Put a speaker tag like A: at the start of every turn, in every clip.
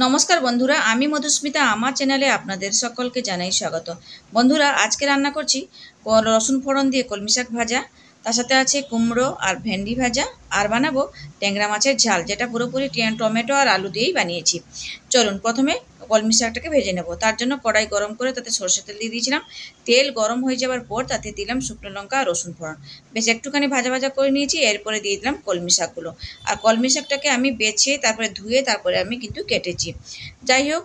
A: নমস্কার বন্ধুরা, আমি মধুস্মিতা। আমার চ্যানেলে আপনাদের সকলকে জানাই স্বাগত। বন্ধুরা, আজকে রান্না করছি রসুন ফোড়ন দিয়ে কলমি শাক ভাজা, তার সাথে আছে কুমড়ো আর ভেন্ডি ভাজা, আর বানাবো ট্যাংরা মাছের ঝাল, যেটা পুরোপুরি টমেটো আর আলু দিয়েই বানিয়েছি। চলুন প্রথমে কলমি শাকটাকে ভেজে নেব। তার জন্য কড়াই গরম করে তাতে সরষের তেল দিয়ে দিয়েছিলাম। তেল গরম হয়ে যাওয়ার পর তাতে দিলাম শুকনো লঙ্কা আর রসুন ফোড়ন, বেশ একটুখানি ভাজা ভাজা করে নিয়েছি। এরপরে দিয়ে দিলাম কলমি শাকগুলো। আর কলমি শাকটাকে আমি বেছে তারপরে ধুয়ে তারপরে আমি কিন্তু কেটেছি। যাই হোক,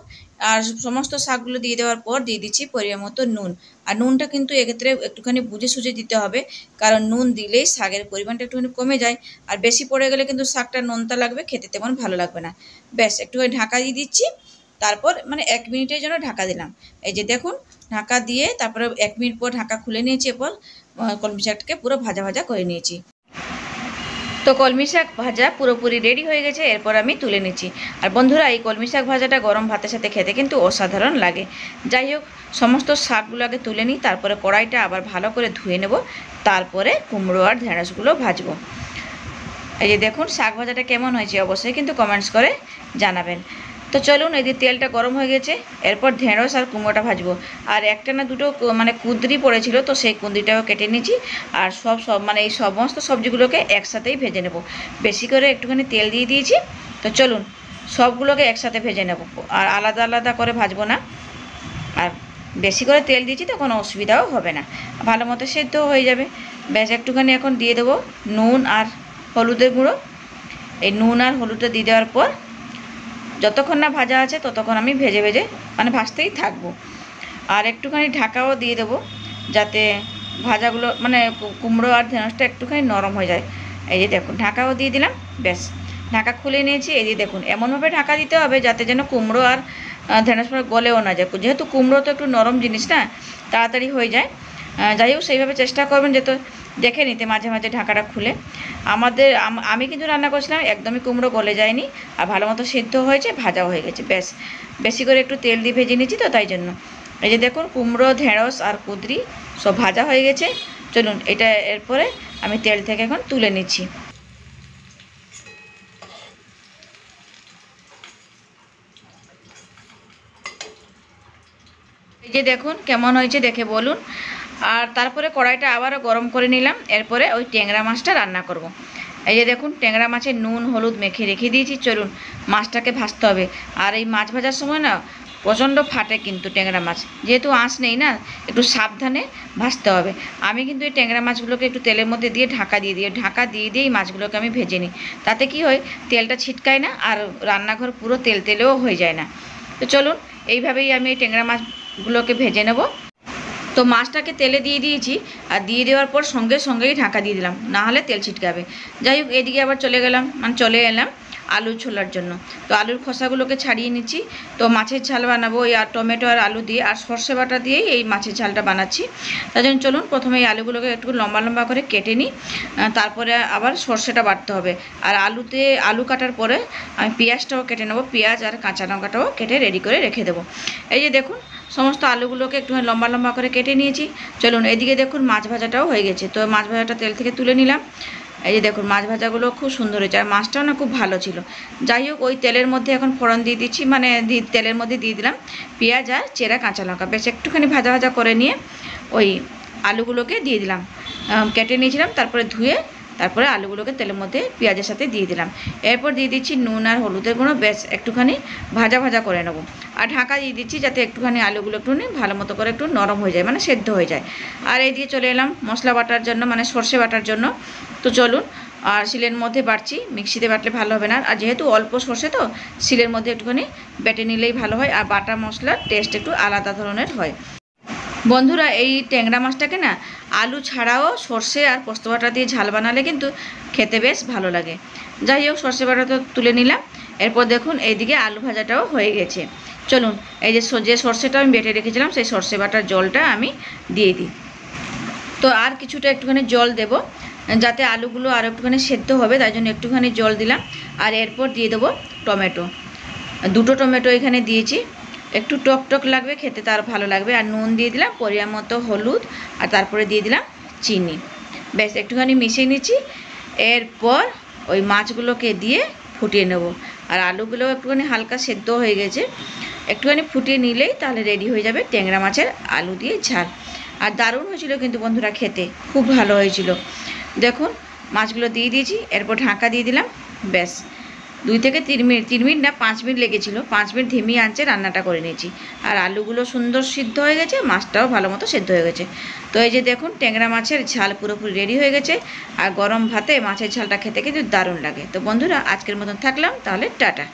A: আর সমস্ত শাকগুলো দিয়ে দেওয়ার পর দিয়ে দিচ্ছি পরিমাণ মতো নুন। আর নুনটা কিন্তু এক্ষেত্রে একটুখানি বুঝে সুঝে দিতে হবে, কারণ নুন দিলেই শাকের পরিমাণটা একটুখানি কমে যায়। আর বেশি পড়ে গেলে কিন্তু শাকটা নোনতা লাগবে, খেতে তেমন ভালো লাগবে না। ব্যাস একটুখানি ঢাকা দিয়ে দিচ্ছি। তারপর 1 মিনিটের জন্য ঢাকা দিলাম। এই যে দেখুন, ঢাকা দিয়ে তারপরে 1 মিনিট পর ঢাকা খুলে নিয়েছি। এরপর কলমি শাকটাকে পুরো ভাজা ভাজা করে নিয়েছি। তো কলমি শাক ভাজা পুরোপুরি রেডি হয়ে গেছে। এরপর আমি তুলে নিচ্ছি। আর বন্ধুরা, এই কলমি শাক ভাজাটা গরম ভাতের সাথে খেতে কিন্তু অসাধারণ লাগে। যাই হোক, সমস্ত শাকগুলো আগে তুলে নিই, তারপরে কড়াইটা আবার ভালো করে ধুয়ে নেব। তারপরে কুমড়ো আর ঢেঁড়সগুলো ভাজবো। এই যে দেখুন, শাক ভাজাটা কেমন হয়েছে অবশ্যই কিন্তু কমেন্টস করে জানাবেন। তো চলুন, এই যে তেলটা গরম হয়ে গেছে। এরপর ঢেঁড়স আর কুমড়োটা ভাজবো। আর একটা না দুটো কুঁদরি পড়েছিল, তো সেই কুঁদরিটাও কেটে নিয়েছি। আর সব এই সমস্ত সবজিগুলোকে একসাথেই ভেজে নেব। বেশি করে একটুখানি তেল দিয়ে দিয়েছি। তো চলুন সবগুলোকে একসাথে ভেজে নেব, আর আলাদা আলাদা করে ভাজবো না। আর বেশি করে তেল দিয়েছি তো কোনো অসুবিধাও হবে না, ভালো মতো সেদ্ধ হয়ে যাবে। বেশ একটুখানি এখন দিয়ে দেবো নুন আর হলুদের গুঁড়ো। এই নুন আর হলুদটা দিয়ে দেওয়ার পর যতক্ষণ না ভাজা আছে ততক্ষণ আমি ভেজে ভেজে ভাজতেই থাকবো। আর একটুখানি ঢাকাও দিয়ে দেবো, যাতে ভাজাগুলো কুমড়ো আর ঢেঁড়সটা একটুখানি নরম হয়ে যায়। এই যে দেখুন, ঢাকাও দিয়ে দিলাম। ব্যাস ঢাকা খুলে নিয়েছি। এই যে দেখুন, এমনভাবে ঢাকা দিতে হবে যাতে যেন কুমড়ো আর ঢেঁড়স গলেও না যায়, যেহেতু কুমড়ো তো একটু নরম জিনিস না, তাড়াতাড়ি হয়ে যায়। যাই হোক, সেইভাবে চেষ্টা করবেন যেহেতু দেখে নিতে মাঝে মাঝে ঢাকাটা খুলে। আমি কিন্তু রান্না করছিলাম, একদমই কুমড়ো গলে যায়নি, আর ভালো মতো সিদ্ধ হয়েছে, ভাজাও হয়ে গেছে। ব্যাস বেশি করে একটু তেল দিয়ে ভেজে নিয়েছি, তো তাই জন্য। এই যে দেখুন, কুমড়ো, ঢেঁড়স আর কুঁদরি সব ভাজা হয়ে গেছে। চলুন এটা এরপরে আমি তেল থেকে এখন তুলে নিচ্ছি। এই যে দেখুন কেমন হয়েছে, দেখে বলুন। আর তারপরে কড়াইটা আবারও গরম করে নিলাম। এরপরে ওই ট্যাংরা মাছটা রান্না করব। এই যে দেখুন, ট্যাংরা মাছে নুন হলুদ মেখে রেখে দিয়েছি। চলুন মাছটাকে ভাজতে হবে। আর এই মাছ ভাজার সময় না প্রচণ্ড ফাটে কিন্তু ট্যাংরা মাছ, যেহেতু আঁশ নেই না, একটু সাবধানে ভাজতে হবে। আমি কিন্তু এই ট্যাংরা মাছগুলোকে একটু তেলের মধ্যে দিয়ে ঢাকা দিয়ে দিয়েই মাছগুলোকে আমি ভেজে নিই। তাতে কি হয়, তেলটা ছিটকায় না, আর রান্নাঘর পুরো তেল তেলেও হয়ে যায় না। তো চলুন এইভাবেই আমি এই ট্যাংরা মাছগুলোকে ভেজে নেব। তো মাছটাকে তেলে দিয়ে দিয়েছি, আর দিয়ে দেওয়ার পর সঙ্গেই ঢাকা দিয়ে দিলাম, না হলে তেল ছিটকাবে। যাই হোক, এদিকে আবার চলে এলাম আলু ছোলার জন্য। তো আলুর খোসাগুলোকে ছাড়িয়ে নিচ্ছি। তো মাছের ঝাল বানাবো এই আর টমেটো আর আলু দিয়ে, আর সর্ষে বাটা দিয়েই এই মাছের ঝালটা বানাচ্ছি। তার জন্য চলুন প্রথমে এই আলুগুলোকে একটু লম্বা লম্বা করে কেটে নিই, তারপরে আবার সর্ষেটা বাটতে হবে। আর আলু কাটার পরে আমি পেঁয়াজটাও কেটে নেবো, পেঁয়াজ আর কাঁচা লঙ্কাটাও কেটে রেডি করে রেখে দেবো। এই যে দেখুন, সমস্ত আলুগুলোকে একটু লম্বা লম্বা করে কেটে নিয়েছি। চলুন এদিকে দেখুন, মাছ ভাজাটাও হয়ে গেছে। তো মাছ ভাজাটা তেল থেকে তুলে নিলাম। এই যে দেখুন, মাছ ভাজাগুলো খুব সুন্দর হয়েছে, আর মাছটাও না খুব ভালো ছিল। যাই হোক, ওই তেলের মধ্যে এখন ফোড়ন দিয়ে দিচ্ছি, তেলের মধ্যে দিয়ে দিলাম পেঁয়াজ আর চেরা কাঁচা লঙ্কা। বেশ একটুখানি ভাজা ভাজা করে নিয়ে ওই আলুগুলোকে দিয়ে দিলাম, কেটে নিয়েছিলাম, তারপরে ধুয়ে তারপরে আলুগুলোকে তেলের মধ্যে পেঁয়াজের সাথে দিয়ে দিলাম। এরপর দিয়ে দিচ্ছি নুন আর হলুদের গুঁড়ো। বেশ একটুখানি ভাজা ভাজা করে নেবো, আর ঢাকা দিয়ে দিচ্ছি যাতে একটুখানি আলুগুলো ভালো মতো করে একটু নরম হয়ে যায়, সেদ্ধ হয়ে যায়। আর এই দিয়ে চলে এলাম মশলা বাটার জন্য, সর্ষে বাটার জন্য। তো চলুন, আর শিলের মধ্যে বাটছি, মিক্সিতে বাটলে ভালো হবে না। আর যেহেতু অল্প সর্ষে, তো শিলের মধ্যে একটুখানি বেটে নিলেই ভালো হয়, আর বাটা মশলার টেস্ট একটু আলাদা ধরনের হয়। বন্ধুরা, এই ট্যাংরা মাছটাকে না আলু ছাড়াও সর্ষে আর পোস্ত বাটা দিয়ে ঝাল বানালে কিন্তু খেতে বেশ ভালো লাগে। যাই হোক, সর্ষে বাটা তো তুলে নিলাম। এরপর দেখুন, এইদিকে আলু ভাজাটাও হয়ে গেছে। চলুন এই যে সর্ষেটা আমি বেটে রেখেছিলাম, সেই সর্ষে বাটার জলটা আমি দিয়ে দিই। তো আর কিছুটা একটুখানি জল দেব, যাতে আলুগুলো আর একটুখানি সেদ্ধ হবে, তাই জন্য একটুখানি জল দিলাম। আর এরপর দিয়ে দেবো টমেটো, 2টো টমেটো এখানে দিয়েছি। একটু টক টক লাগবে খেতে, তার ভালো লাগবে। আর নুন দিয়ে দিলাম, পরিমাণ মতো হলুদ, আর তারপরে দিয়ে দিলাম চিনি। বেশ একটুখানি মিশিয়ে নিচ্ছি। এরপর ওই মাছগুলোকে দিয়ে ফুটিয়ে নেব। আর আলুগুলো একটুখানি হালকা সেদ্ধ হয়ে গেছে, একটুখানি ফুটিয়ে নিলেই তাহলে রেডি হয়ে যাবে ট্যাংরা মাছের আলু দিয়ে ঝাল। আর দারুণ হয়েছিল কিন্তু বন্ধুরা, খেতে খুব ভালো হয়েছিল। দেখুন মাছগুলো দিয়ে দিয়েছি, এরপর ঢাকা দিয়ে দিলাম। ব্যাস 2 থেকে 3 মিনিট না 5 মিনিট লেগেছিলো, 5 মিনিট ধিমি আঁচে রান্নাটা করে নিয়েছি। আর আলুগুলো সুন্দর সিদ্ধ হয়ে গেছে, মাছটাও ভালো মতো সেদ্ধ হয়ে গেছে। তো এই যে দেখুন ট্যাংরা মাছের ঝাল পুরোপুরি রেডি হয়ে গেছে। আর গরম ভাতে মাছের ঝালটা খেতে কিন্তু দারুণ লাগে। তো বন্ধুরা আজকের মতন থাকলাম, তাহলে টাটা।